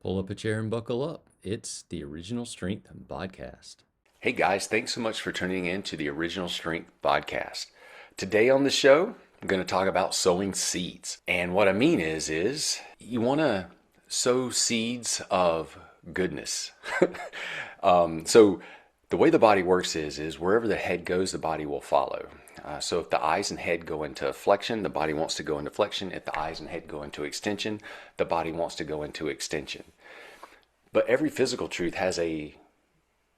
Pull up a chair and buckle up. It's the Original Strength BodCast. Hey guys, thanks so much for tuning in to the Original Strength podcast. Today on the show, I'm going to talk about sowing seeds. And what I mean is you want to sow seeds of goodness. So the way the body works is wherever the head goes, the body will follow. So if the eyes and head go into flexion, the body wants to go into flexion. If the eyes and head go into extension, the body wants to go into extension. But every physical truth has a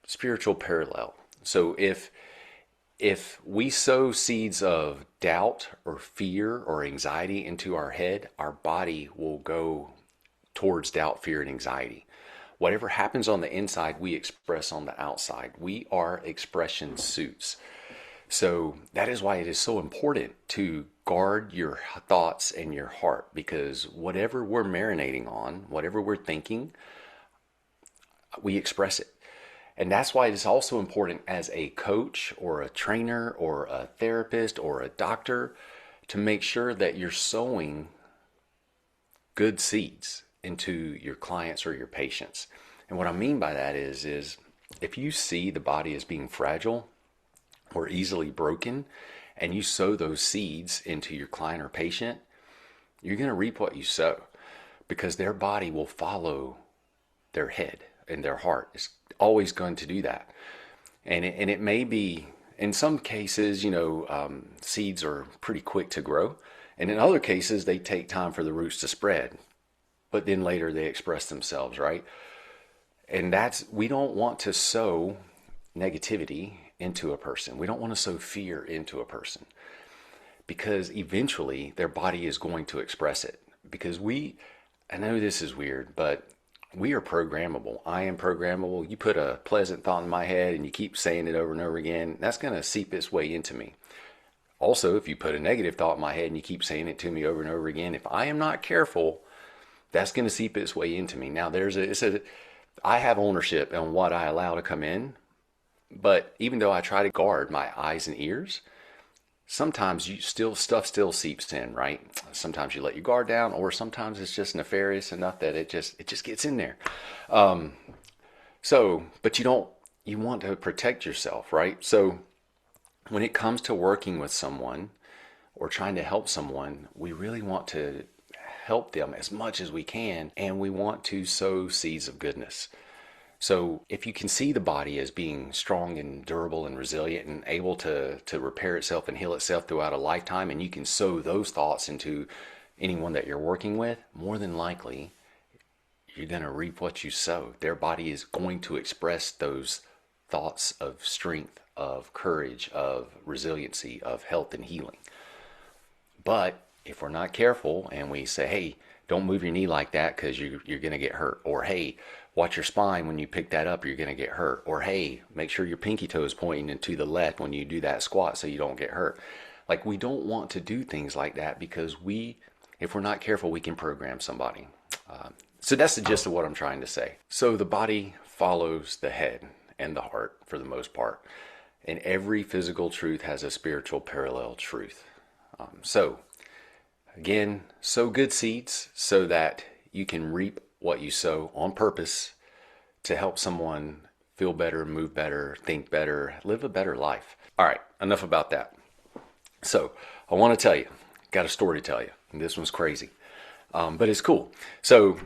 spiritual parallel. So if we sow seeds of doubt or fear or anxiety into our head, our body will go towards doubt, fear, and anxiety. Whatever happens on the inside, we express on the outside. We are expression suits. So that is why it is so important to guard your thoughts and your heart, because whatever we're marinating on, whatever we're thinking, we express it. And that's why it is also important as a coach or a trainer or a therapist or a doctor to make sure that you're sowing good seeds into your clients or your patients. And what I mean by that is if you see the body as being fragile or easily broken and you sow those seeds into your client or patient, you're going to reap what you sow, because their body will follow their head, and their heart is always going to do that. And it may be, in some cases, seeds are pretty quick to grow. And in other cases, they take time for the roots to spread. But then later they express themselves, right? And we don't want to sow negativity into a person. We don't want to sow fear into a person, because eventually their body is going to express it. Because I know this is weird, but we are programmable. I am programmable. You put a pleasant thought in my head and you keep saying it over and over again, that's going to seep its way into me. Also, if you put a negative thought in my head and you keep saying it to me over and over again, if I am not careful, that's going to seep its way into me. Now, I have ownership on what I allow to come in, but even though I try to guard my eyes and ears, sometimes stuff still seeps in, right? Sometimes you let your guard down, or sometimes it's just nefarious enough that it just gets in there. But you want to protect yourself, right? So when it comes to working with someone or trying to help someone, we really want to help them as much as we can, and we want to sow seeds of goodness. So if you can see the body as being strong and durable and resilient and able to repair itself and heal itself throughout a lifetime, and you can sow those thoughts into anyone that you're working with, more than likely you're going to reap what you sow. Their body is going to express those thoughts of strength, of courage, of resiliency, of health and healing. But if we're not careful and we say, hey, don't move your knee like that because you're going to get hurt, or hey, watch your spine when you pick that up, you're going to get hurt, or hey, make sure your pinky toe is pointing into the left when you do that squat so you don't get hurt. Like, we don't want to do things like that, because if we're not careful, we can program somebody. So that's the gist of what I'm trying to say. So the body follows the head and the heart for the most part, and every physical truth has a spiritual parallel truth. So again, sow good seeds so that you can reap what you sow on purpose to help someone feel better, move better, think better, live a better life. All right, enough about that. So I want to tell you, got a story to tell you. And this one's crazy, but it's cool. So,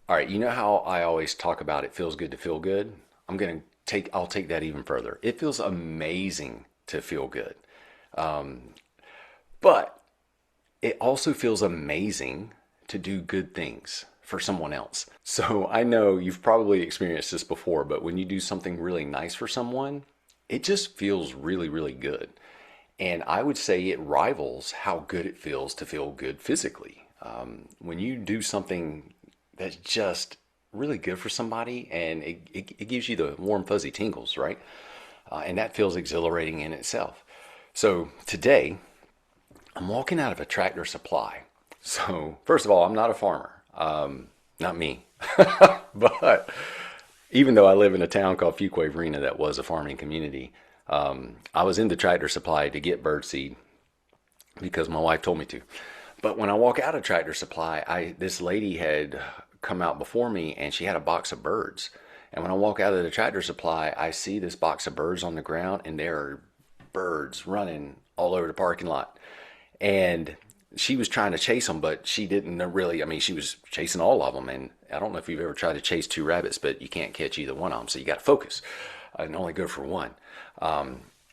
all right, you know how I always talk about it feels good to feel good? I'll take that even further. It feels amazing to feel good. But it also feels amazing to do good things for someone else. So I know you've probably experienced this before, but when you do something really nice for someone, it just feels really, really good. And I would say it rivals how good it feels to feel good physically. When you do something that's just really good for somebody, and it gives you the warm, fuzzy tingles, right? And that feels exhilarating in itself. So today, I'm walking out of a Tractor Supply. So first of all, I'm not a farmer. Not me. But even though I live in a town called Fuquay-Varina that was a farming community, I was in the Tractor Supply to get birdseed because my wife told me to. But when I walk out of Tractor Supply, this lady had come out before me, and she had a box of birds. And when I walk out of the Tractor Supply, I see this box of birds on the ground, and there are birds running all over the parking lot. And she was trying to chase them, but she didn't really. I mean, she was chasing all of them. And I don't know if you've ever tried to chase two rabbits, but you can't catch either one of them. So you got to focus and only go for one.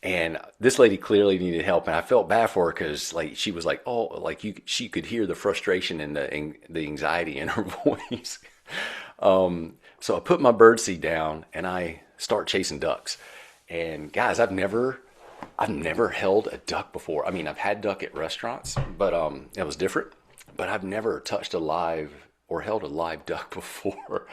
And this lady clearly needed help, and I felt bad for her because like she was like, oh, like she could hear the frustration and the anxiety in her voice. So I put my birdseed down and I start chasing ducks. And guys, I've never held a duck before. I mean, I've had duck at restaurants, but it was different. But I've never touched a live or held a live duck before.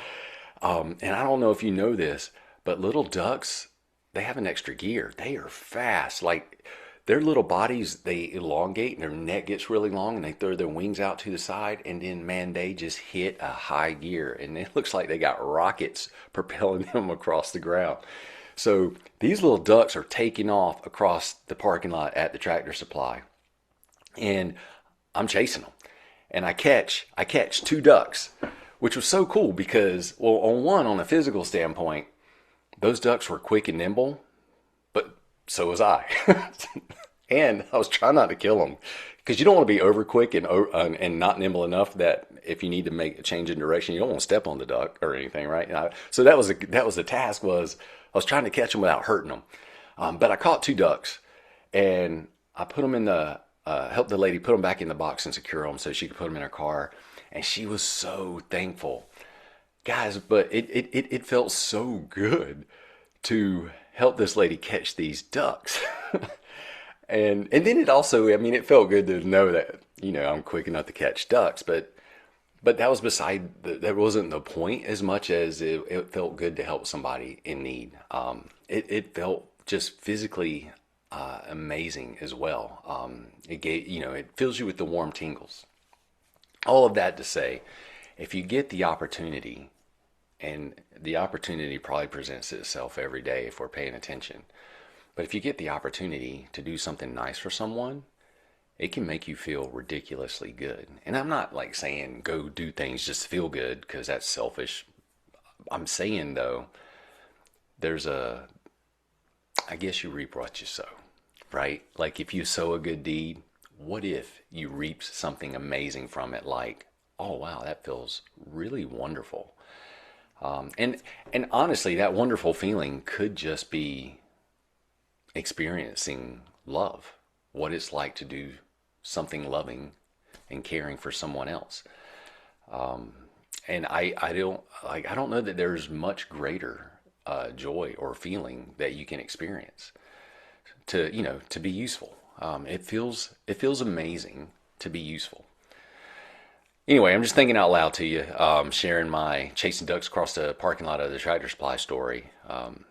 And I don't know if you know this, but little ducks, they have an extra gear. They are fast. Like their little bodies, they elongate and their neck gets really long and they throw their wings out to the side. And then, man, they just hit a high gear. And it looks like they got rockets propelling them across the ground. So these little ducks are taking off across the parking lot at the Tractor Supply. And I'm chasing them. And I catch two ducks, which was so cool because, well, on a physical standpoint, those ducks were quick and nimble, but so was I. And I was trying not to kill them because you don't want to be over quick and not nimble enough that if you need to make a change in direction, you don't want to step on the duck or anything, right? So that was the task was I was trying to catch them without hurting them. But I caught two ducks and I put them in helped the lady put them back in the box and secure them so she could put them in her car. And she was so thankful. Guys, but it felt so good to help this lady catch these ducks. and then it also, I mean, it felt good to know that, I'm quick enough to catch ducks, but that was that wasn't the point as much as it felt good to help somebody in need. It felt just physically amazing as well. It fills you with the warm tingles. All of that to say, if you get the opportunity, and the opportunity probably presents itself every day if we're paying attention, but if you get the opportunity to do something nice for someone, it can make you feel ridiculously good. And I'm not like saying go do things just to feel good because that's selfish. I'm saying though, I guess you reap what you sow, right? Like if you sow a good deed, what if you reap something amazing from it? Like, oh wow, that feels really wonderful. And honestly, that wonderful feeling could just be experiencing love, what it's like to do something loving and caring for someone else. And I don't know that there's much greater joy or feeling that you can experience to be useful. It feels amazing to be useful. Anyway, I'm just thinking out loud to you, sharing my chasing ducks across the parking lot of the Tractor Supply story.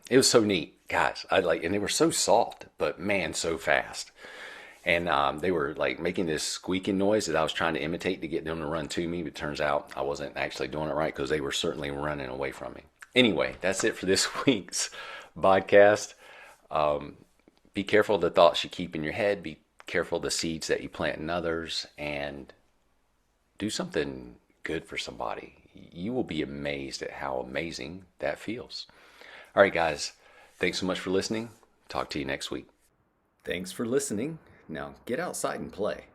It was so neat, guys. And they were so soft, but man, so fast. And they were like making this squeaking noise that I was trying to imitate to get them to run to me. But it turns out I wasn't actually doing it right because they were certainly running away from me. Anyway, that's it for this week's podcast. Be careful of the thoughts you keep in your head. Be careful of the seeds that you plant in others. And do something good for somebody. You will be amazed at how amazing that feels. All right, guys. Thanks so much for listening. Talk to you next week. Thanks for listening. Now get outside and play.